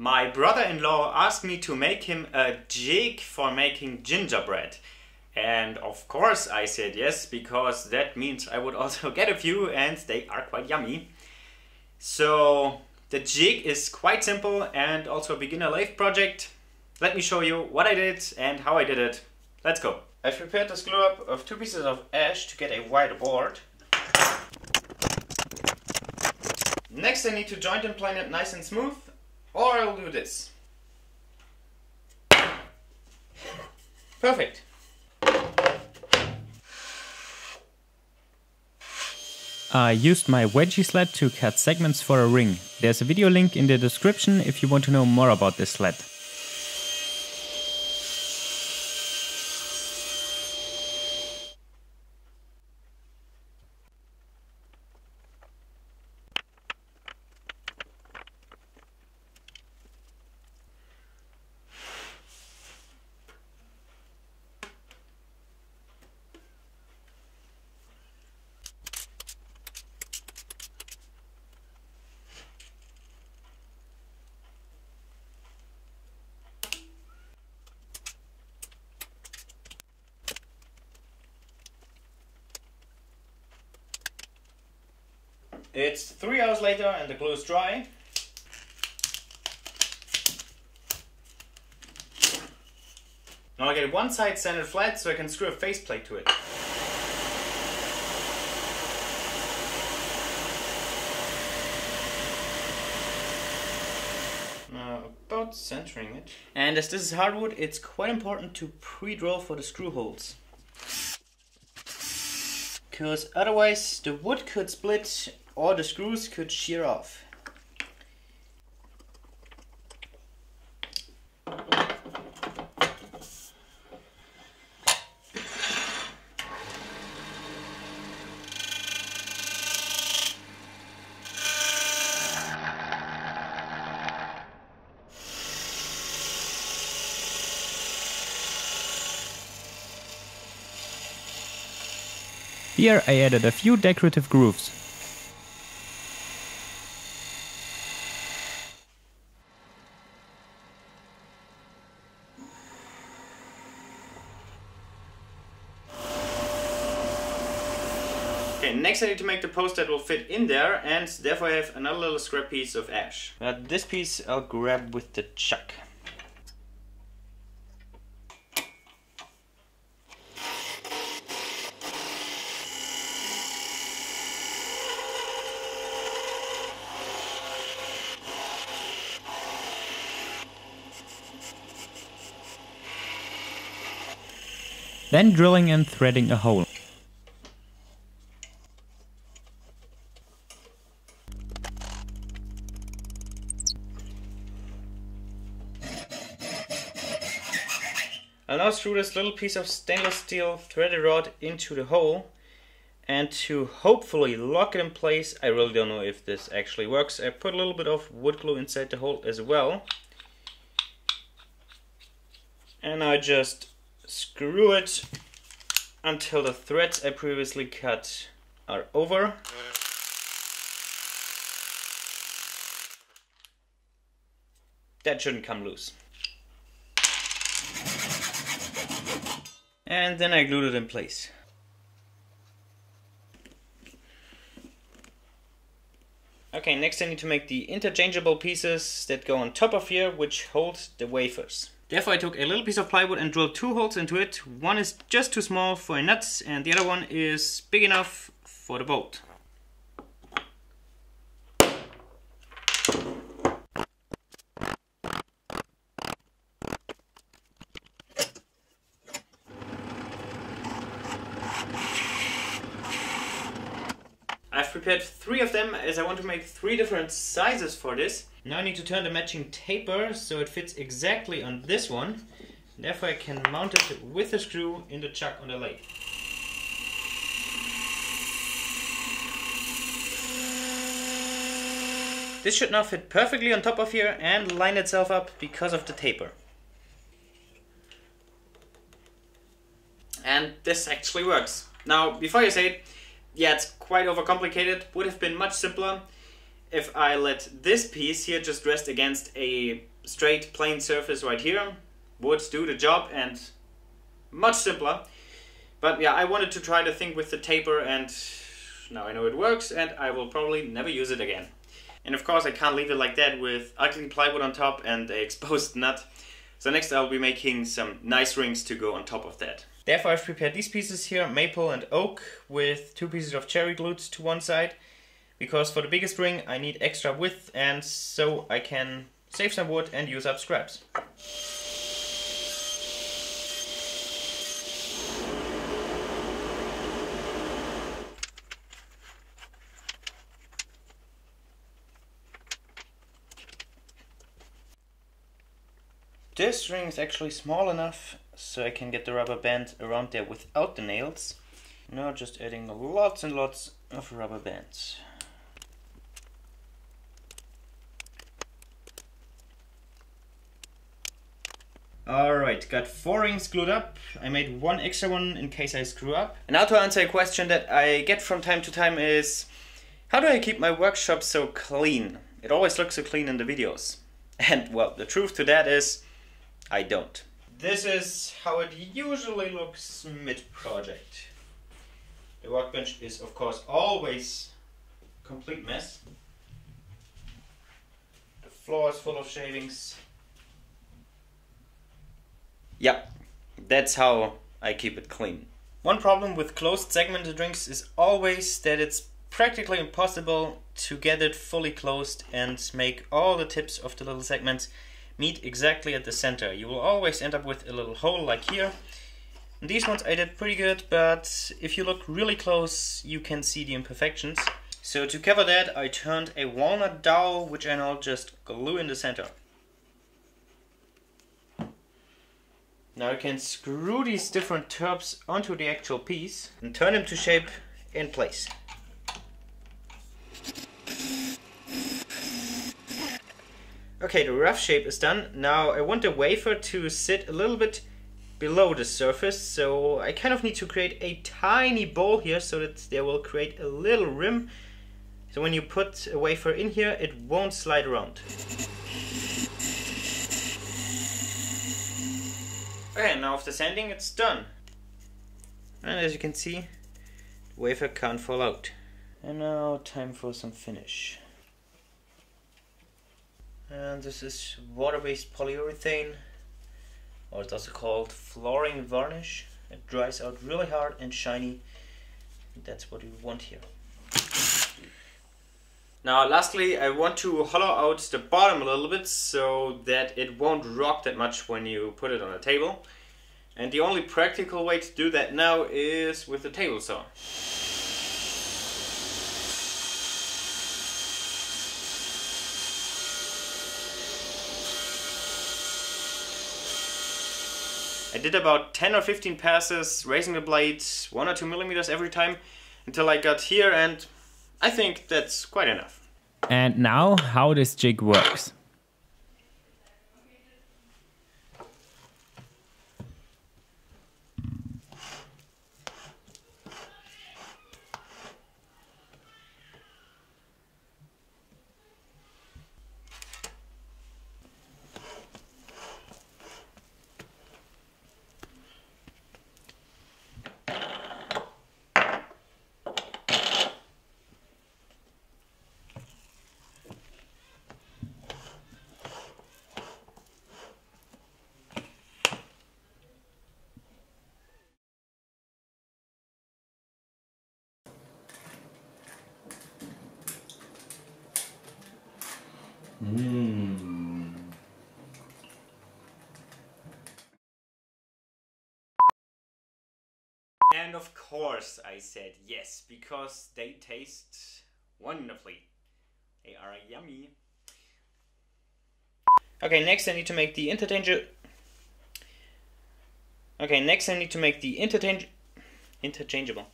My brother-in-law asked me to make him a jig for making gingerbread. And of course I said yes, because that means I would also get a few and they are quite yummy. So the jig is quite simple and also a beginner lathe project. Let me show you what I did and how I did it. Let's go. I've prepared the glue up of 2 pieces of ash to get a wide board. Next I need to joint and plane it nice and smooth, or I'll do this. Perfect. I used my wedgie sled to cut segments for a ring. There's a video link in the description if you want to know more about this sled. It's 3 hours later and the glue is dry. Now I get one side sanded flat so I can screw a faceplate to it. Now about centering it. And as this is hardwood, it's quite important to pre-drill for the screw holes. Because otherwise the wood could split or the screws could shear off. Here I added a few decorative grooves. Okay, next I need to make the post that will fit in there, and therefore I have another little scrap piece of ash. This piece I'll grab with the chuck. Then drilling and threading a hole. I'll now screw this little piece of stainless steel threaded rod into the hole, and to hopefully lock it in place, I really don't know if this actually works, I put a little bit of wood glue inside the hole as well. And I just screw it until the threads I previously cut are over. That shouldn't come loose. And then I glued it in place. Okay, next I need to make the interchangeable pieces that go on top of here, which hold the wafers. Therefore I took a little piece of plywood and drilled 2 holes into it. One is just too small for a nut and the other one is big enough for the bolt. I've prepared 3 of them as I want to make 3 different sizes for this. Now I need to turn the matching taper so it fits exactly on this one. Therefore I can mount it with a screw in the chuck on the lathe. This should now fit perfectly on top of here and line itself up because of the taper. And this actually works. Now, before you say it, yeah, it's quite overcomplicated, would have been much simpler. if I let this piece here just rest against a straight plain surface right here, would do the job and much simpler. But yeah, I wanted to try the thing with the taper, and now I know it works, and I will probably never use it again. And of course I can't leave it like that with ugly plywood on top and an exposed nut. So next I'll be making some nice rings to go on top of that. Therefore I've prepared these pieces here, maple and oak, with 2 pieces of cherry glued to one side. Because for the biggest ring I need extra width, and so I can save some wood and use up scraps. This ring is actually small enough so I can get the rubber band around there without the nails. Now just adding lots and lots of rubber bands. Alright, got 4 rings glued up. I made 1 extra one in case I screw up. And now to answer a question that I get from time to time is, how do I keep my workshop so clean? It always looks so clean in the videos. And well, the truth to that is, I don't. This is how it usually looks mid-project. The workbench is of course always a complete mess. The floor is full of shavings. Yeah, that's how I keep it clean. One problem with closed segmented rings is always that it's practically impossible to get it fully closed and make all the tips of the little segments meet exactly at the center. You will always end up with a little hole like here. And these ones I did pretty good, but if you look really close you can see the imperfections. So to cover that I turned a walnut dowel, which I now just glue in the center. Now I can screw these different tabs onto the actual piece and turn them to shape in place. Okay, the rough shape is done. Now I want the wafer to sit a little bit below the surface, so I kind of need to create a tiny bowl here so that they will create a little rim. So when you put a wafer in here, it won't slide around. Okay, now after sanding it's done. And as you can see, the wafer can't fall out. And now time for some finish. And this is water-based polyurethane, or it's also called flooring varnish. It dries out really hard and shiny. That's what we want here. Now lastly, I want to hollow out the bottom a little bit so that it won't rock that much when you put it on a table. And the only practical way to do that now is with a table saw. I did about 10 or 15 passes, raising the blade 1 or 2 millimeters every time until I got here, and I think that's quite enough. And now how this jig works. And of course I said yes, because they taste wonderfully. They are yummy. Okay, next I need to make the interchangeable.